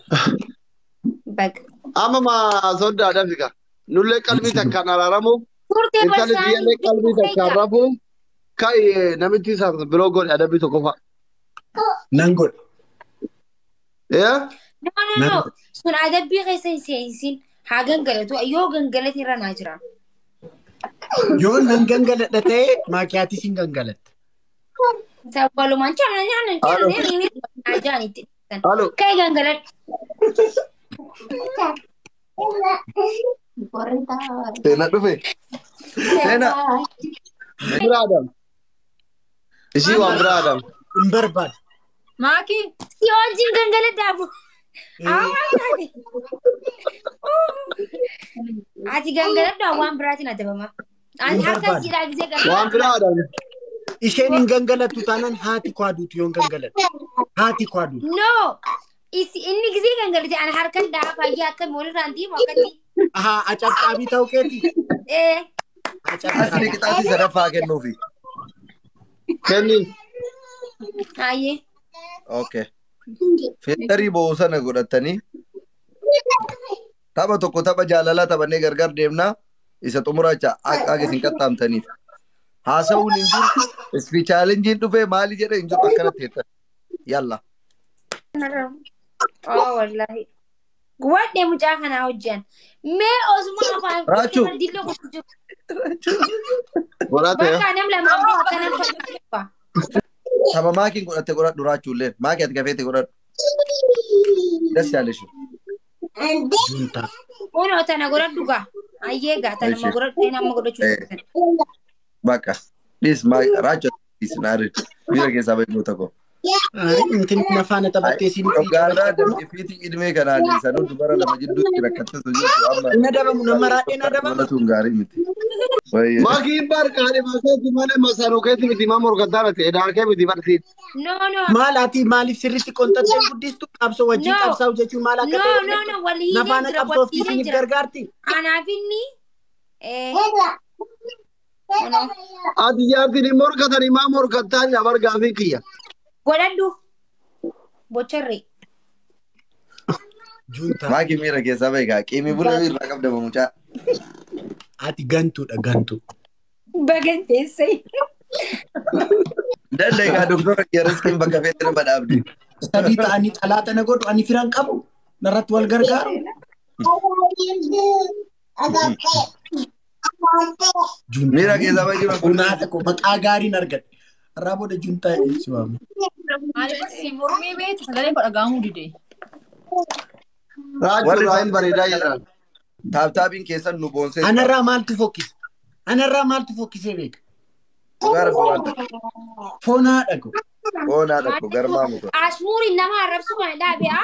Baga. Amma maa soddaadhaan fika. Nullee qalbii takkaan araaramu. Intali biyyallee qalbii takkaan rafu. Kai namichi isaa biroo godhe adabbii tokko fa'a. Nan godhe. No. Sun adabbii keessa hin seensin. Haa gangalatu. Yoo gangalate irra naa jira. Yoo nan gangaladha ta'e maakiyaatis hin gangalatte. Walumaan nyaanni ajaanitti. Halo. Kai gangaladha. Seenaa dhufe. Seenaa. Biraadam. Isii waan biraadam. Hin barbaadu. Maaki. Si wajjin gangaladhaabu. Ati gangaladhaa waan biraatiin adabama. Harka siidhaa gisee gangaladhaa. Waan biraadam. Isheen hin gangalattu taanaan haati kwaaduutu yoo gangaladhu. Haati kwaaduutu. No. Inni gisee gangalate an harkan daa fayyaa akka walirraan diimu akkatti. Aha, acabxaabii ta'uu keeti. Asli qixaatii sadaffaa kennuufi. Kenni. Hayyee. Okay. Filterii boosana godhatanii tapha tokko tapha jaalalaa taphannee gargar deemnaa isa xumuracha akka isin qaxxaamtaniif. Haasawuun hin jiru, ispichaalenjiin dhufee maali jedhee hin jiru akkanatti jettan. Yalla. Wallahi. Guwadhee mucaa kanaa hojjan. Mee osuma afaan dilloo gochuu jiru. Bakka nam lamaan akkanan fayyadamu. Tapha maakiin godhatte godhadhu raachuulleen. Maakii ati gafeete godhadhu. Das yaaleeshu. Uno tana godhadhu gaa. Ayyee gaa tanuma godhadhu nama godhachuu jirtan. Bakka. Dhis raachuu isinaari. Bira keessaa baay'ee tokko. Inti nafaana taphattee siin Gaarraa fiitii ilmee kanaan sanuu dubara lama jidduutti rakkattee jirtu amma. na dabamu nama raadhee na dabamu. Malatuun gaarii miti. Maakiin barqaadhi maakeetti malee masaanuu keetti miti maa morgataa miti edaakee miti barsiin. No. Maal ati maaliif sirriitti qonxattee guddistu qabsoo wajjin qabsaa'u jechuun maal akka ta'e walii nafaana qabsoof isiniif gargaarti. Anaaf inni Ati jaartiin morgatanii maa morgataa nyabar gaafii kiyya. godhadhu bocharree. Maakii miira keessaa beekaa qiimii bula irraa qabdama mucaa. Ati gantuudha gantu. Baganteessee. Dandeegaa doktora Kiyariskiin bakka feetii nama dhaabdi. Sadii ta'anii xalaata na godhu ani firan qabu narratti wal gargaaru. Miira keessaa baay'ee Bunaa tokko maqaa gaariin argadhe. Irraa booda juntaa eessi waamu. Si mormii beektu sagalee godha gaamuu didee. Raajuu raayin bareedaa jedhan. Taaptaabiin keessan nu boonsee. Anarraa maaltu fokkise? Anarraa maaltu fokkisee beeka? Gaara bu'aan Foonaa dhagu. foonaa dhaqu garmaa muka. Ashmuuriin nama arrabsu kana dhaabi'a.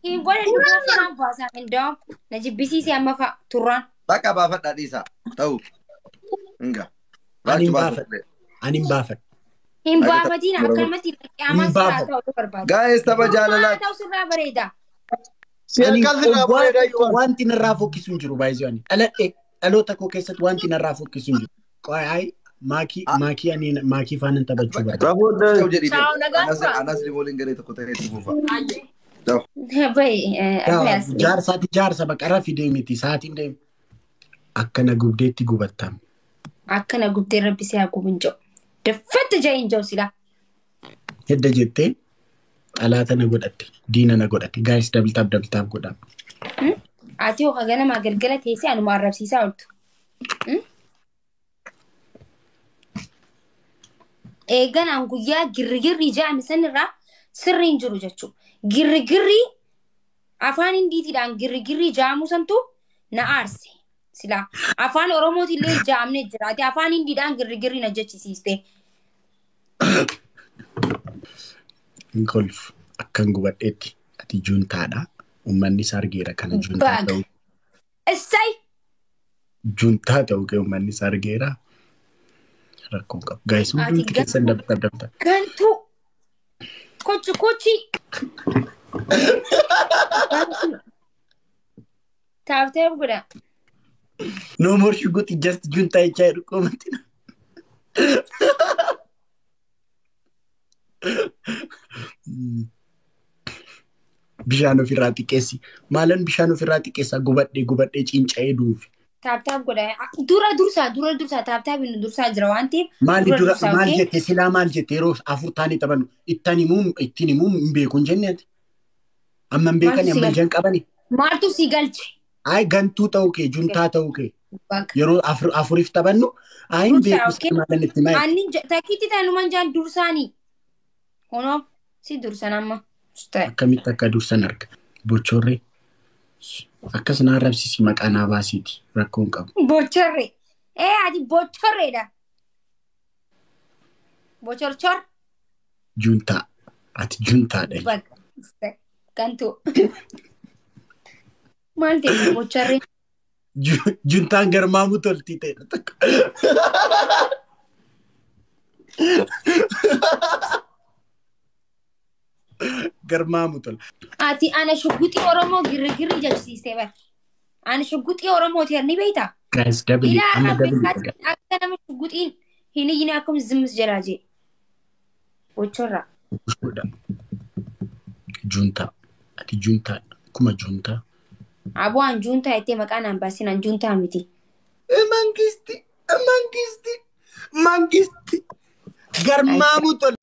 Hin godhan dhuguu finaan baasaa hindaa'u. Na jibbisiisee amma fa'a turraan. Bakka baafadhaa dhiisaa ta'u. Hinga. Ani hin baafadhe. Ani hin baafadhe. Hin baafatiin akkanumatti qiyaamaan siraa ta'uu barbaada. Gaa'ees tapha jaalalaa. Ta'uu sirraa bareeda. Wanti narraa fokkisu hin jiru baay'ee ani. Dhaloota koo keessatti wanti narraa fokkisu hin jiru. Qo'aay maakii faana taphachuu barbaada. Anas libooliin garee tokko ta'ee itti fufa. Jaarsa baqara fidee miti sa'aatiin deemu. Akkana gubdeetti gubattam. Akkana gubdee rabbisee haa gubin jiru. Daffatti jaa hin jiru silaa. Hedda jettee xalaata na godhatte diina na godhatte gaayis dabaltaaf godhama. Ati hoo ganamaa galgala teessee anuma arrabsiisaa ooltu. Eeganaan guyyaa girrigirri ja'ame sanirraa sirri hin jiru jechuudha. Girrigirri afaan Hindiitiidhaan girrigirri ja'amu santu na aarse. Silaa afaan Oromootillee ja'amne jira. Ati afaan Hindiidhaan girrigirri na jechisiiste. Golf akkan gubadheetti ati juntaadha. Uummanni isaa argeera kana juntaa ta'u. Essay! Juntaa ta'u kee uummanni isaa argeera. Rakkoon qabu. Gaayis hundi keessan dabta. Gantuu! Kochi! Taaftee godha. No more shuguti just juntaa echaa jedhu qomatina. Bishaan ofirraa xiqqeessi. Maalan bishaan ofirraa xiqqeessaa gubadhee cinca'ee duufi. Taaptaaf godha. Dura dursaa taaptaaf inni dursaa jira waan ta'eef. Maali dura maal jette silaa maal jette yeroo afur taanii taphannu ittiin himuu hin beeku hin jenneeti. Amma hin beekani amma ijaan qabani. Maaltu si galche? Ay gantuu ta'uu kee juntaa ta'uu kee. Yeroo afuriif taphannu ay hin beeku si maalan itti maayi. Anni takkiitti tanumaan jaan dursaanii. Honoo si dursan amma. Akkamitti akka dursan arga. Bochorree. Akkas na arrabsisi maqaa naa baasiiti rakkoon qabu. Bochorree. Ati bochorreedha. Bochorchor. Juntaa. Ati juntaadha. Gantuu. Maal ta'e bochorree? Juntaan garmaamu toltii ta'edha takka. Garmaamu tola. Ati ana shugguxii Oromoo girrigirri jechisiistee bara. Ana shugguxii Oromooti ni beektaa? Gaayis dabali amma dabali. Akka nama shugguxiin hin iyyine akkuma zimmis jalaa jee. Bochorraa. junta. Ati junta kuma junta. Abuan junta ete makana ambasina junta miti. Mangisti. Garmamu tol.